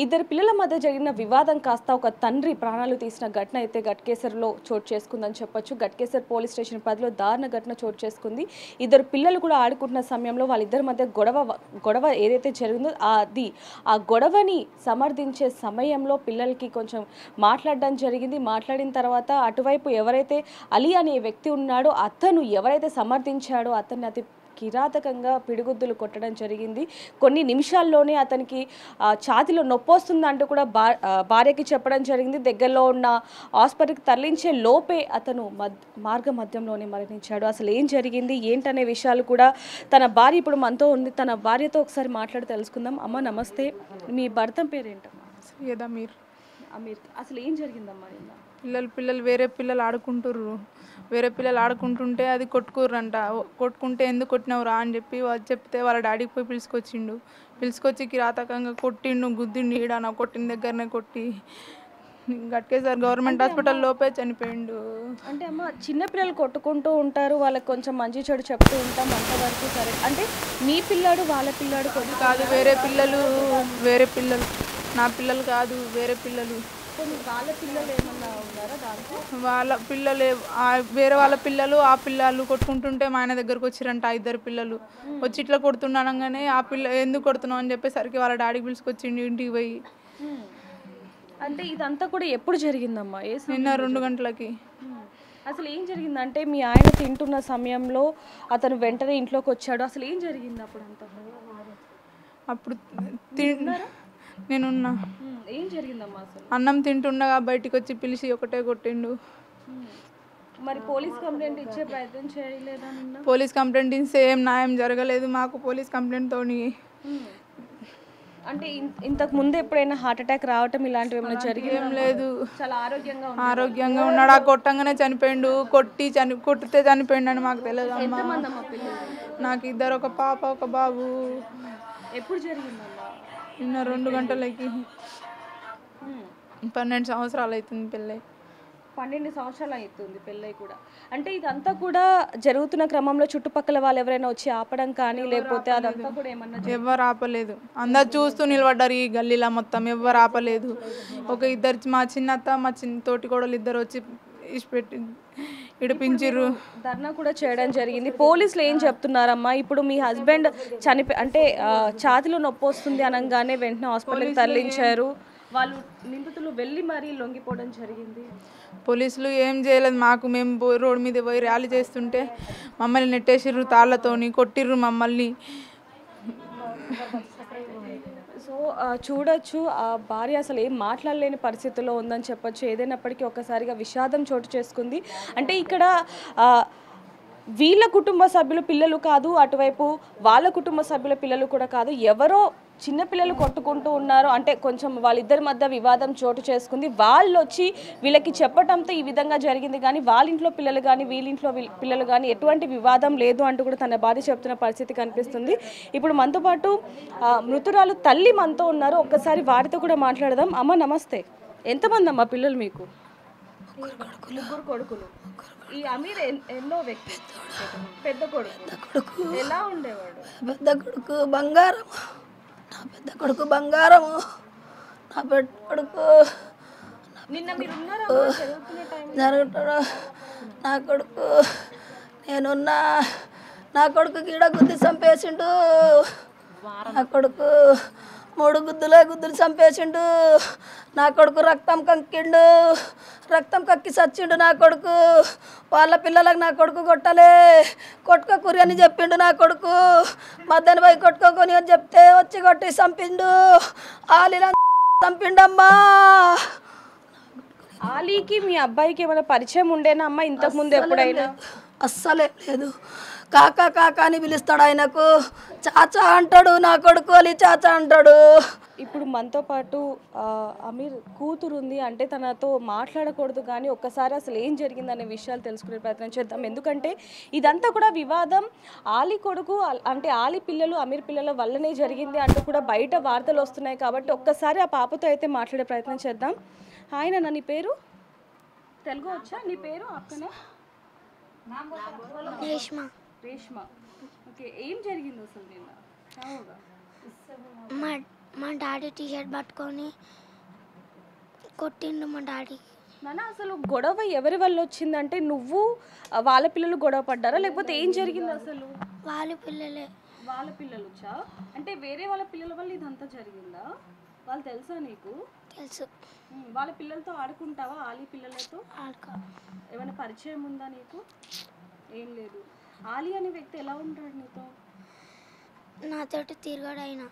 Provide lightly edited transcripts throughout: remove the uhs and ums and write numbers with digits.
ఇద్దరు పిల్లల మధ్య జరిగిన వివాదం కాస్త ఒక తండ్రి ప్రాణాలు తీసిన ఘటన అయితే గట్కేసర్లో చోటు చేసుకుందని చెప్పొచ్చు. గట్కేసర్ పోలీస్ స్టేషన్ పరిధిలో దారుణ ఘటన చోటు చేసుకుంది. ఇద్దరు పిల్లలు కూడా ఆడుకుంటున్న సమయంలో వాళ్ళిద్దరి మధ్య గొడవ ఏదైతే జరిగిందో ఆ గొడవని సమర్థించే సమయంలో పిల్లలకి కొంచెం మాట్లాడడం జరిగింది. మాట్లాడిన తర్వాత అటువైపు ఎవరైతే అలీ అనే వ్యక్తి ఉన్నాడో అతను ఎవరైతే సమర్థించాడో అతన్ని అతి కిరాతకంగా పిడిగుద్దులు కొట్టడం జరిగింది. కొన్ని నిమిషాల్లోనే అతనికి ఛాతీలో నొప్పి వస్తుందంటూ కూడా భార్యకి చెప్పడం జరిగింది. దగ్గరలో ఉన్న హాస్పిటల్కి తరలించే లోపే అతను మార్గ మధ్యంలోనే మరణించాడు. అసలు ఏం జరిగింది ఏంటనే విషయాలు కూడా తన భార్య ఇప్పుడు మనతో ఉంది. తన భార్యతో ఒకసారి మాట్లాడి తెలుసుకుందాం. అమ్మ నమస్తే, మీ భర్త పేరేంటమ్మా? సయ్యద్ అమీర్. అసలు ఏం జరిగిందమ్మా? పిల్లలు వేరే పిల్లలు ఆడుకుంటుర్రు. వేరే పిల్లలు ఆడుకుంటుంటే అది కొట్టుకుర్రంట. కొట్టుకుంటే ఎందుకు కొట్టినవురా అని చెప్పి వాళ్ళు చెప్తే వాళ్ళ డాడీకి పోయి పిలుచుకొచ్చి కిరాతకంగా కొట్టిండు, గుద్దిండు. ఈడ నా కొట్టిన దగ్గరనే కొట్టి గట్కేసర్ గవర్నమెంట్ హాస్పిటల్ లోపే చనిపోయిండు. అంటే అమ్మ, చిన్నపిల్లలు కొట్టుకుంటూ ఉంటారు, వాళ్ళకి కొంచెం మంచి చెడు చెప్తూ ఉంటాం, అంతవరకు సరే. అంటే మీ పిల్లాడు వాళ్ళ పిల్లాడు కాదు, వేరే పిల్లలు నా పిల్లలు కాదు, వేరే పిల్లలు. వాళ్ళ పిల్లలు ఏమన్నా ఉన్నారా దాంట్లో? వాళ్ళ పిల్లలు వేరే వాళ్ళ పిల్లలు ఆ పిల్లలు కొట్టుకుంటుంటే మా ఆయన దగ్గరకు వచ్చిరంట. ఇద్దరు పిల్లలు వచ్చి ఇట్లా కొడుతుండగానే ఆ పిల్ల ఎందుకు కొడుతున్నావు అని చెప్పేసరికి వాళ్ళ డాడీకి పిలుచుకొచ్చిండు ఇంటికి పోయి. అంటే ఇదంతా కూడా ఎప్పుడు జరిగిందమ్మా? నిన్న 2 గంటలకి. అసలు ఏం జరిగిందంటే మీ ఆయన తింటున్న సమయంలో అతను వెంటనే ఇంట్లోకి వచ్చాడు. అసలు ఏం జరిగింది అప్పుడంతా? అప్పుడు నేనున్నా. ఏం జరిగిందమ్మా? అసలు అన్నం తింటుండగా బయటికి వచ్చి పిలిచి ఒకటే కొట్టిండు. మరి పోలీస్ కంప్లైంట్ ఇచ్చే ప్రయత్నం చేయలేదా? పోలీస్ కంప్లైంట్ ఇస్తే ఏం న్యాయం జరగలేదు మాకు. పోలీస్ కంప్లైంట్ తోని అంటే ఇంతకు ముందు ఎప్పుడైనా హార్ట్ అటాక్ రావటం ఇలాంటివి ఏమైనా జరిగింది? ఏం లేదు, చాలా ఆరోగ్యంగా ఉన్నాడు. ఆ కొట్టంగానే చనిపోయిండు. కొట్టితే చనిపోయిండు అని మాకు తెలియదు అమ్మా. నాకు ఇద్దరు, ఒక పాప ఒక బాబు. ఎప్పుడు జరిగిందమ్మా? నిన్న 2 గంటలకి. 12 సంవత్సరాలు అవుతుంది పెళ్ళై. 12 సంవత్సరాలు అవుతుంది పెళ్ళై కూడా. అంటే ఇదంతా కూడా జరుగుతున్న క్రమంలో చుట్టుపక్కల వాళ్ళు ఎవరైనా వచ్చి ఆపడం కానీ లేకపోతే అదంతా కూడా ఏమన్నా? ఎవరు ఆపలేదు. అందరు చూస్తూ నిలబడ్డారు ఈ గల్లీలో మొత్తం. ఎవరు ఆపలేదు. ఒక ఇద్దరు, మా చిన్నత్త మా తోటి కోడలు ఇద్దరు వచ్చి ఇచ్చిపెట్టి ఇడిపించిర్రు. ధర్నా కూడా చేయడం జరిగింది. పోలీసులు ఏం చెప్తున్నారమ్మా? ఇప్పుడు మీ హస్బెండ్ అంటే ఛాతీలో నొప్పి వస్తుంది అనగానే వెంటనే హాస్పిటల్కి తరలించారు. వాళ్ళు నిందితులు వెళ్ళి మరీ లొంగిపోవడం జరిగింది. పోలీసులు ఏం చేయలేదు మాకు. మేము రోడ్డు మీద పోయి ర్యాలీ చేస్తుంటే మమ్మల్ని నెట్టేసిర్రు, తాళ్ళతోని కొట్టిర్రు మమ్మల్ని. సో చూడొచ్చు, ఆ భార్య అసలు ఏం మాట్లాడలేని పరిస్థితిలో ఉందని చెప్పొచ్చు. ఏదైనప్పటికీ ఒక్కసారిగా విషాదం చోటు చేసుకుంది. అంటే ఇక్కడ వీళ్ళ కుటుంబ సభ్యుల పిల్లలు కాదు, అటువైపు వాళ్ళ కుటుంబ సభ్యుల పిల్లలు కూడా కాదు, ఎవరో చిన్నపిల్లలు కొట్టుకుంటూ ఉన్నారు. అంటే కొంచెం వాళ్ళిద్దరి మధ్య వివాదం చోటు చేసుకుంది. వాళ్ళు వచ్చి వీళ్ళకి చెప్పటంతో ఈ విధంగా జరిగింది. కానీ వాళ్ళ ఇంట్లో పిల్లలు కానీ వీళ్ళింట్లో పిల్లలు కానీ ఎటువంటి వివాదం లేదు అంటూ కూడా తన భార్య చెప్తున్న పరిస్థితి కనిపిస్తుంది. ఇప్పుడు మనతో పాటు మృతురాలు తల్లి మనతో ఉన్నారు. ఒక్కసారి వారితో కూడా మాట్లాడదాం. అమ్మ నమస్తే. ఎంతమంది అమ్మ పిల్లలు మీకు? 3 కొడుకులు. ఈ అమీర్ ఎన్నో వ్యక్తి? పెద్ద కొడుకు. ఎలా ఉండేవాడు? పెద్ద కొడుకు బంగారం. నా పెద్ద కొడుకు బంగారము. నా పెద్ద కొడుకు నిన్న మీరు ఉన్నారా జరుగుతాడు. నా కొడుకు నేనున్నా. నా కొడుకు గీడ గుద్ది చంపేసిండు. నా కొడుకు 3 గుద్దులు చంపేసిండు. నా కొడుకు రక్తం కక్కి చచ్చిండు. నా కొడుకు వాళ్ళ పిల్లలకు నా కొడుకు కొట్టుకోకూరి అని చెప్పిండు. నా కొడుకు మధ్యాహ్నం పోయి కొట్టుకోకొని అని చెప్తే వచ్చి కొట్టి చంపిండు. ఆలీలా చంపిండమ్మా. ఆలీకి మీ అబ్బాయికి ఏమైనా పరిచయం ఉండేనా అమ్మ ఇంతకు ముందు ఎప్పుడైనా? అస్సలే లేదు. కాకా అని పిలుస్తాడు. ఆయనకు చాచా అంటాడు. నా కొడుకు అలీ చాచా అంటాడు. ఇప్పుడు మనతో పాటు అమీర్ కూతురు ఉంది. అంటే తనతో మాట్లాడకూడదు కానీ ఒక్కసారి అసలు ఏం జరిగిందనే విషయాలు తెలుసుకునే ప్రయత్నం చేద్దాం. ఎందుకంటే ఇదంతా కూడా వివాదం ఆలీ కొడుకు అంటే ఆలీ పిల్లలు అమీర్ పిల్లల వల్లనే జరిగింది అంటూ కూడా బయట వార్తలు వస్తున్నాయి. కాబట్టి ఒక్కసారి ఆ పాపతో అయితే మాట్లాడే ప్రయత్నం చేద్దాం. హాయ్ నాన్న, నీ పేరు? తెలుగు వచ్చా? నీ పేరు? అక్కనే రేష్మా. ఓకే, ఏం జరిగింది అసలు నిన్న? మా డాడీ టీషర్ట్ పట్టుకొని కొట్టిండు మా డాడీ. నాన్న అసలు గొడవ ఎవరి వల్ల వచ్చిందంటే నువ్వు వాళ్ళ పిల్లలు గొడవ పడ్డారా లేకపోతే ఏం జరిగింది అసలు? వాళ్ళ పిల్లలే. వాళ్ళ పిల్లలు వచ్చా అంటే వేరే వాళ్ళ పిల్లల వల్ల ఇదంతా జరిగిందా? వాళ్ళు తెలుసా నీకు? తెలుసు. వాళ్ళ పిల్లలతో ఆడుకుంటావా? ఆలీ పిల్లలతో ఆడుకో. ఏమైనా పరిచయం ఉందా నీకు? ఏం లేదు. ఆలీ అనే వ్యక్తి ఎలా ఉంటాడు నీతో? నాతోటి తిరగడు ఆయన.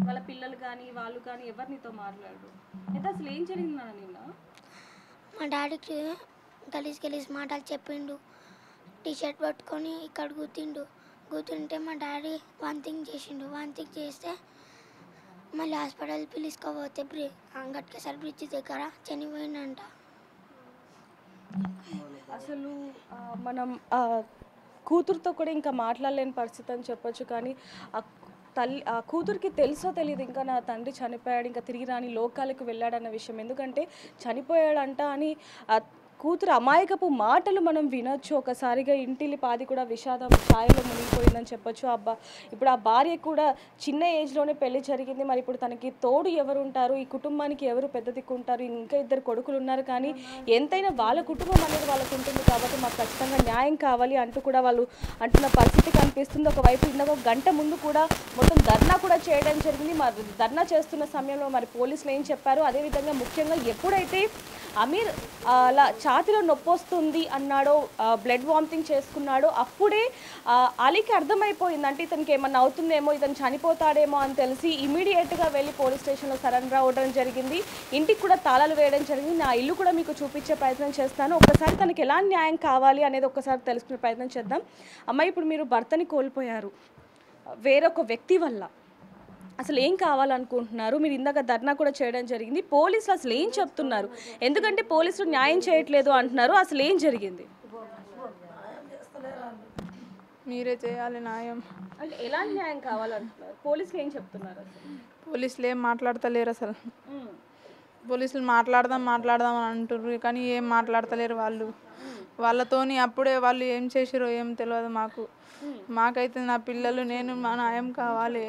వాళ్ళ పిల్లలు కానీ వాళ్ళు కానీ ఎవరు నీతో మాట్లాడు? అయితే అసలు ఏం జరిగింది నాన్న నిన్న? మా డాడీకి గలీజ్ మాటలు చెప్పిండు. టీషర్ట్ పట్టుకొని ఇక్కడ గుర్తుంటే మా డాడీ వాంతింగ్ చేసిండు. వాంతింగ్ చేస్తే మళ్ళీ హాస్పిటల్ పిలుచుకోపోతే గట్కేసర్ బ్రిడ్జ్ దగ్గర చనిపోయిందంట. అసలు మనం కూతురుతో కూడా ఇంకా మాట్లాడలేని పరిస్థితి అని చెప్పొచ్చు. కానీ ఆ కూతురికి తెలుసో తెలియదు ఇంకా నా తండ్రి చనిపోయాడు, ఇంకా తిరిగి రాని లోకాలకు వెళ్ళాడన్న విషయం. ఎందుకంటే చనిపోయాడంట అని కూతురు అమాయకపు మాటలు మనం వినొచ్చు. ఒకసారిగా ఇంటిలి పాది కూడా విషాదం ఛాయలో మునిగిపోయిందని చెప్పొచ్చు. ఇప్పుడు ఆ భార్య కూడా చిన్న ఏజ్లోనే పెళ్లి జరిగింది. మరి ఇప్పుడు తనకి తోడు ఎవరు ఉంటారు? ఈ కుటుంబానికి ఎవరు పెద్ద దిక్కుంటారు? ఇంకా 2 కొడుకులు ఉన్నారు. కానీ ఎంతైనా వాళ్ళ కుటుంబం అనేది వాళ్ళకు ఉంటుంది కాబట్టి మాకు ఖచ్చితంగా న్యాయం కావాలి అంటూ కూడా వాళ్ళు అంటున్న పరిస్థితి కనిపిస్తుంది. ఒకవైపు ఇందాక 1 గంట ముందు కూడా మొత్తం ధర్నా కూడా చేయడం జరిగింది. మరి ధర్నా చేస్తున్న సమయంలో మరి పోలీసులు ఏం చెప్పారు? అదేవిధంగా ముఖ్యంగా ఎప్పుడైతే అమీర్ అలా ఛాతిలో నొప్పి వస్తుంది అన్నాడో, బ్లడ్ వామిటింగ్ చేసుకున్నాడో, అప్పుడే అలీకి అర్థమైపోయింది అంటే ఇతనికి ఏమన్నా అవుతుందేమో, ఇతను చనిపోతాడేమో అని తెలిసి ఇమీడియట్గా వెళ్ళి పోలీస్ స్టేషన్లో సరెండర్ అవ్వడం జరిగింది. ఇంటికి కూడా తాళాలు వేయడం జరిగింది. నా ఇల్లు కూడా మీకు చూపించే ప్రయత్నం చేస్తాను. ఒక్కసారి తనకి ఎలా న్యాయం కావాలి అనేది ఒక్కసారి తెలుసుకునే ప్రయత్నం చేద్దాం. అమ్మాయి, ఇప్పుడు మీరు భర్తని కోల్పోయారు వేరొక వ్యక్తి వల్ల, అసలు ఏం కావాలనుకుంటున్నారు? మీరు ఇందాక ధర్నా కూడా చేయడం జరిగింది. పోలీసులు అసలు ఏం చెప్తున్నారు? ఎందుకంటే పోలీసులు న్యాయం చేయట్లేదు అంటున్నారు. అసలు ఏం జరిగింది? మీరే చేయాలి న్యాయం. అంటే ఎలాంటి న్యాయం కావాలంటున్నారు? పోలీసులు ఏం చెప్తున్నారు? పోలీసులు ఏం మాట్లాడతలేరు అసలు. పోలీసులు మాట్లాడదాం అని అంటుర్రు కానీ ఏం మాట్లాడతలేరు వాళ్ళు. వాళ్ళతోని అప్పుడే వాళ్ళు ఏం చేసిరో ఏం తెలియదు మాకు. మాకైతే నా పిల్లలు నేను మా న్యాయం కావాలి.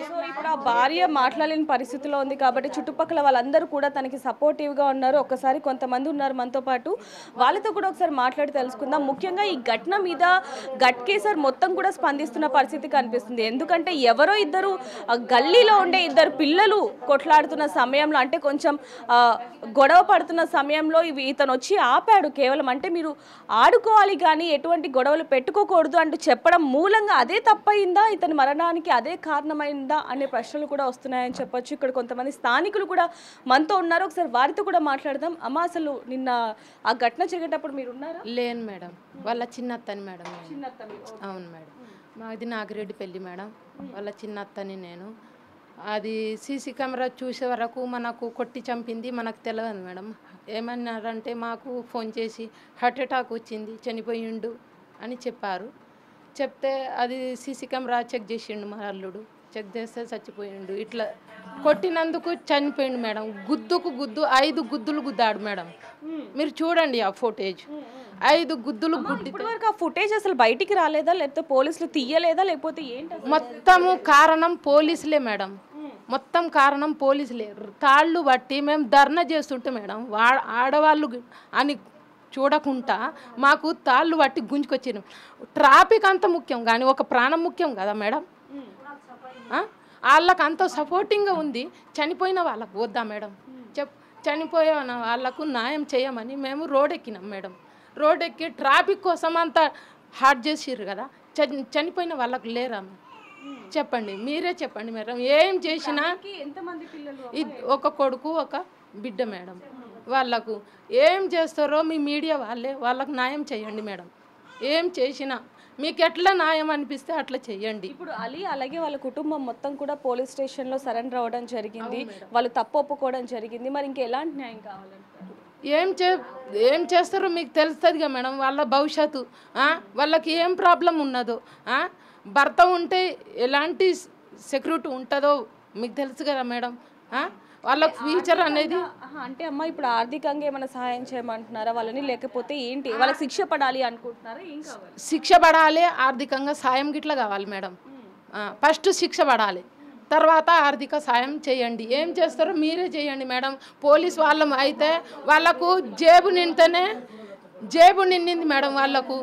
సో ఇప్పుడు ఆ భార్య మాట్లాడలేని పరిస్థితిలో ఉంది కాబట్టి చుట్టుపక్కల వాళ్ళందరూ కూడా తనకి సపోర్టివ్గా ఉన్నారు. ఒక్కసారి కొంతమంది ఉన్నారు మనతో పాటు, వాళ్ళతో కూడా ఒకసారి మాట్లాడి తెలుసుకుందాం. ముఖ్యంగా ఈ ఘటన మీద గట్కేసర్ మొత్తం కూడా స్పందిస్తున్న పరిస్థితి కనిపిస్తుంది. ఎందుకంటే ఎవరో ఇద్దరు గల్లీలో ఉండే 2 పిల్లలు కొట్లాడుతున్న సమయంలో, అంటే కొంచెం గొడవ పడుతున్న సమయంలో ఇతను వచ్చి ఆపాడు. కేవలం అంటే మీరు ఆడుకోవాలి కానీ ఎటువంటి గొడవలు పెట్టుకోకూడదు అంటూ చెప్పడం మూలంగా అదే తప్పయిందా, ఇతని మరణానికి అదే కారణమైందా అనే ప్రశ్నలు కూడా వస్తున్నాయని చెప్పొచ్చు. ఇక్కడ కొంతమంది స్థానికులు కూడా మనతో ఉన్నారు. ఒకసారి వారితో కూడా మాట్లాడదాం. అమ్మ, అసలు నిన్న ఆ ఘటన జరిగేటప్పుడు మీరు ఉన్నారా? లేను మేడం, వాళ్ళ చిన్నత్తని మేడం. చిన్నత్తని. అవును మేడం, మాది నాగిరెడ్డి పెళ్ళి మేడం. వాళ్ళ చిన్నత్తని నేను. అది సీసీ కెమెరా చూసే వరకు మనకు కొట్టి చంపింది మనకు తెలియదు మేడం. ఏమన్నారంటే మాకు ఫోన్ చేసి హార్ట్ అటాక్ వచ్చింది, చనిపోయిండు అని చెప్పారు. చెప్తే అది సీసీ కెమెరా చెక్ చేసిండు మా అల్లుడు. చెక్ చేస్తే చచ్చిపోయిండు. ఇట్లా కొట్టినందుకు చనిపోయిండు మేడం. గుద్దు 5 గుద్దులు గుద్దాడు మేడం. మీరు చూడండి ఆ ఫుటేజ్. 5 గుద్దులు గుద్ది. ఇప్పటివరకు ఆ ఫుటేజ్ అసలు బయటికి రాలేదా, లేకపోతే పోలీసులు తీయలేదా, లేకపోతే ఏంటి? మొత్తము కారణం పోలీసులే మేడం. మొత్తం కారణం పోలీసులే. తాళ్ళు బట్టి మేము ధర్నా చేస్తుంటే మేడం, ఆడవాళ్ళు అని చూడకుండా మాకు తాళ్ళు పట్టి గుంజుకొచ్చారు. ట్రాఫిక్ అంత ముఖ్యం కానీ ఒక ప్రాణం ముఖ్యం కదా మేడం. వాళ్ళకు అంత సపోర్టింగ్గా ఉంది, చనిపోయిన వాళ్ళకు వద్దా మేడం? చనిపోయిన వాళ్ళకు న్యాయం చేయమని మేము రోడ్ ఎక్కినాం మేడం. రోడ్ ఎక్కి ట్రాఫిక్ కోసం అంతా హార్ట్ చేసిర్రు కదా, చనిపోయిన వాళ్ళకు లేరా? చెప్పండి, మీరే చెప్పండి మేడం. ఏం చేసినా ఒక కొడుకు ఒక బిడ్డ మేడం. వాళ్ళకు ఏం చేస్తారో మీ మీడియా వాళ్ళకు న్యాయం చేయండి మేడం. ఏం చేసినా మీకు ఎట్లా న్యాయం అనిపిస్తే అట్లా చెయ్యండి. ఇప్పుడు అలీ అలాగే వాళ్ళ కుటుంబం మొత్తం కూడా పోలీస్ స్టేషన్లో సరెండర్ అవ్వడం జరిగింది. వాళ్ళు తప్పు ఒప్పుకోవడం జరిగింది. మరి ఇంకా ఎలాంటి న్యాయం కావాలంటారు? ఏం చేస్తారో మీకు తెలుస్తుందిగా మేడం. వాళ్ళ భవిష్యత్తు, వాళ్ళకి ఏం ప్రాబ్లం ఉన్నదో, భర్త ఉంటే ఎలాంటి సెక్యూరిటీ ఉంటుందో మీకు తెలుసు కదా మేడం. వాళ్ళకు ఫ్యూచర్ అనేది అంటే అమ్మ ఇప్పుడు ఆర్థికంగా ఏమైనా సహాయం చేయమంటున్నారా వాళ్ళని, లేకపోతే ఏంటి వాళ్ళకి శిక్ష పడాలి అనుకుంటున్నారా, ఏం కావాలి? శిక్ష పడాలి, ఆర్థికంగా సాయం గిట్లా కావాలి మేడం. ఫస్ట్ శిక్ష పడాలి, తర్వాత ఆర్థిక సాయం చేయండి. ఏం చేస్తారో మీరే చేయండి మేడం. పోలీస్ వాళ్ళం అయితే వాళ్ళకు జేబు నిండింది మేడం. వాళ్ళకు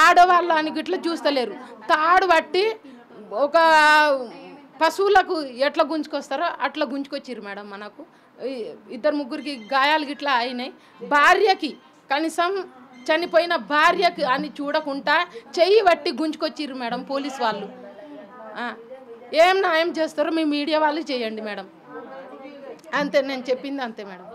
ఆడవాళ్ళని గిట్లా చూస్తలేరు. తాడు పట్టి ఒక పశువులకు ఎట్లా గుంజుకొస్తారో అట్లా గుంజుకొచ్చిర్రు మేడం. మనకు 2-3 గాయాలు గిట్లా అయినాయి. భార్యకి కనీసం చనిపోయిన భార్యకి అని చూడకుండా చెయ్యి పట్టి గుంజుకొచ్చిర్రు మేడం పోలీస్ వాళ్ళు. ఏం న్యాయం చేస్తారో మీ మీడియా వాళ్ళు చేయండి మేడం. అంతే, నేను చెప్పింది అంతే మేడం.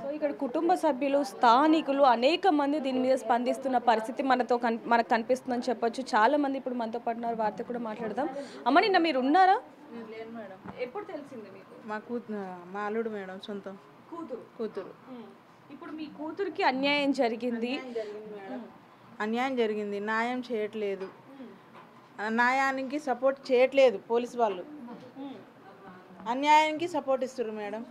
సో ఇక్కడ కుటుంబ సభ్యులు, స్థానికులు అనేక మంది దీని మీద స్పందిస్తున్న పరిస్థితి మనకు కనిపిస్తుందని చెప్పొచ్చు. చాలా మంది ఇప్పుడు మనతో పాటు ఉన్నారు, వారితో కూడా మాట్లాడదాం. అమ్మ, నిన్న మీరు ఉన్నారా? మేడం, ఎప్పుడు తెలిసింది మీకు? మా అల్లుడు మేడం, సొంతం కూతురు. ఇప్పుడు మీ కూతురికి అన్యాయం జరిగింది. అన్యాయం జరిగింది, న్యాయం చేయట్లేదు. న్యాయానికి సపోర్ట్ చేయట్లేదు పోలీసు వాళ్ళు. అన్యాయానికి సపోర్ట్ ఇస్తారు మేడం,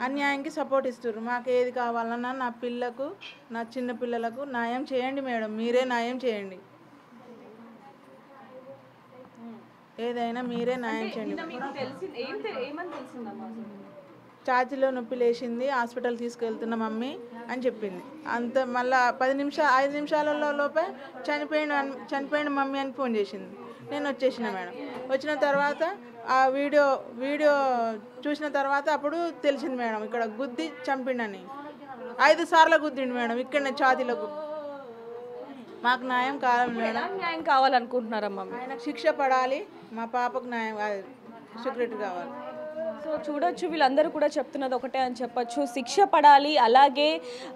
అన్యాయానికి సపోర్ట్ ఇస్తారు. మాకు ఏది కావాలన్నా నా పిల్లకు, నా చిన్న పిల్లలకు న్యాయం చేయండి మేడం. మీరే న్యాయం చేయండి, ఏదైనా మీరే న్యాయం చేయండి. ఛాతీలో నొప్పి లేచింది, హాస్పిటల్ తీసుకెళ్తున్న మమ్మీ అని చెప్పింది. అంత మళ్ళీ 5 నిమిషాలలో లోపే చనిపోయిన మమ్మీ అని ఫోన్ చేసింది. నేను వచ్చేసిన మేడం. వచ్చిన తర్వాత ఆ వీడియో చూసిన తర్వాత అప్పుడు తెలిసింది మేడం, ఇక్కడ గుద్ది చంపిండని. 5 సార్లు గుద్దిండు మేడం, ఇక్కడ ఛాతీలకు. మాకు న్యాయం కావాలి మేడం. న్యాయం కావాలనుకుంటున్నారమ్మా? ఆయనకు శిక్ష పడాలి, మా పాపకు న్యాయం సెక్యూరిటీ కావాలి. సో చూడొచ్చు, వీళ్ళందరూ కూడా చెప్తున్నది ఒకటే అని చెప్పొచ్చు, శిక్ష పడాలి. అలాగే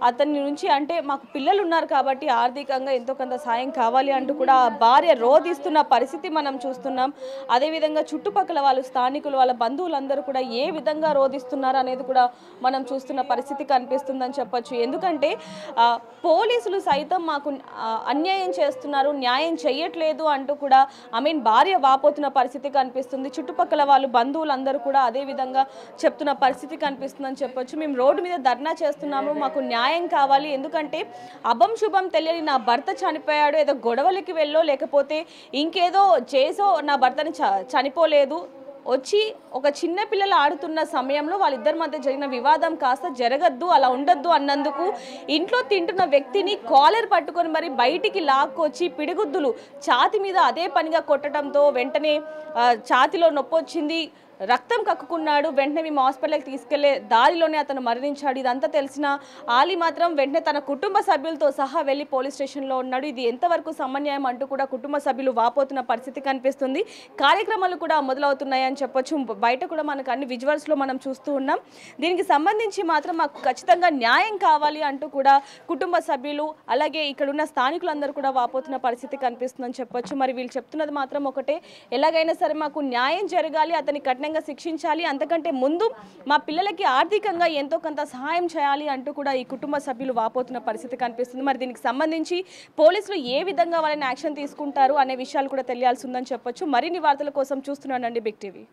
అతని నుంచి, అంటే మాకు పిల్లలు ఉన్నారు కాబట్టి ఆర్థికంగా ఎంతో కొంత సాయం కావాలి అంటూ కూడా భార్య రోధిస్తున్న పరిస్థితి మనం చూస్తున్నాం. అదేవిధంగా చుట్టుపక్కల వాళ్ళు, స్థానికులు, వాళ్ళ బంధువులందరూ కూడా ఏ విధంగా రోధిస్తున్నారు అనేది కూడా మనం చూస్తున్న పరిస్థితి కనిపిస్తుందని చెప్పొచ్చు. ఎందుకంటే పోలీసులు సైతం మాకు అన్యాయం చేస్తున్నారు, న్యాయం చేయట్లేదు అంటూ కూడా భార్య వాపోతున్న పరిస్థితి కనిపిస్తుంది. చుట్టుపక్కల వాళ్ళు, బంధువులందరూ కూడా అదే విధంగా చెప్తున్న పరిస్థితి కనిపిస్తుందని చెప్పొచ్చు. మేము రోడ్డు మీద ధర్నా చేస్తున్నాము, మాకు న్యాయం కావాలి. ఎందుకంటే అభం శుభం తెలియని నా భర్త చనిపోయాడు, ఏదో గొడవలకి వెళ్ళో లేకపోతే ఇంకేదో చేసో నా భర్తని చనిపోలేదు. వచ్చి ఒక చిన్న పిల్లలు ఆడుతున్న సమయంలో వాళ్ళిద్దరి మధ్య జరిగిన వివాదం కాస్త జరగద్దు, అలా ఉండొద్దు అన్నందుకు ఇంట్లో తింటున్న వ్యక్తిని కాలర్ పట్టుకొని మరి బయటికి లాక్కొచ్చి పిడిగుద్దులు ఛాతి మీద అదే పనిగా కొట్టడంతో వెంటనే ఛాతిలో నొప్పి వచ్చింది, రక్తం కక్కుకున్నాడు. వెంటనే మేము హాస్పిటల్కి తీసుకెళ్లే దారిలోనే అతను మరణించాడు. ఇదంతా తెలిసిన ఆలీ మాత్రం వెంటనే తన కుటుంబ సభ్యులతో సహా వెళ్ళి పోలీస్ స్టేషన్లో ఉన్నాడు. ఇది ఎంతవరకు సమన్యాయం అంటూ కూడా కుటుంబ సభ్యులు వాపోతున్న పరిస్థితి కనిపిస్తుంది. కార్యక్రమాలు కూడా మొదలవుతున్నాయని చెప్పొచ్చు. బయట కూడా మనకు అన్ని విజువల్స్లో మనం చూస్తూ ఉన్నాం. దీనికి సంబంధించి మాత్రం మాకు ఖచ్చితంగా న్యాయం కావాలి అంటూ కూడా కుటుంబ సభ్యులు, అలాగే ఇక్కడున్న స్థానికులందరూ కూడా వాపోతున్న పరిస్థితి కనిపిస్తుందని చెప్పొచ్చు. మరి వీళ్ళు చెప్తున్నది మాత్రం ఒకటే, ఎలాగైనా సరే మాకు న్యాయం జరగాలి, అతని కఠినంగా శిక్షించాలి, అంతకంటే ముందు మా పిల్లలకి ఆర్థికంగా ఎంతో కొంత సహాయం చేయాలి అంటూ కూడా ఈ కుటుంబ సభ్యులు వాపోతున్న పరిస్థితి కనిపిస్తుంది. మరి దీనికి సంబంధించి పోలీసులు ఏ విధంగా వాళ్ళని యాక్షన్ తీసుకుంటారు అనే విషయాలు కూడా తెలియాల్సి ఉందని చెప్పొచ్చు. మరిన్ని వార్తల కోసం చూస్తున్నానండి బిగ్ టీవీ.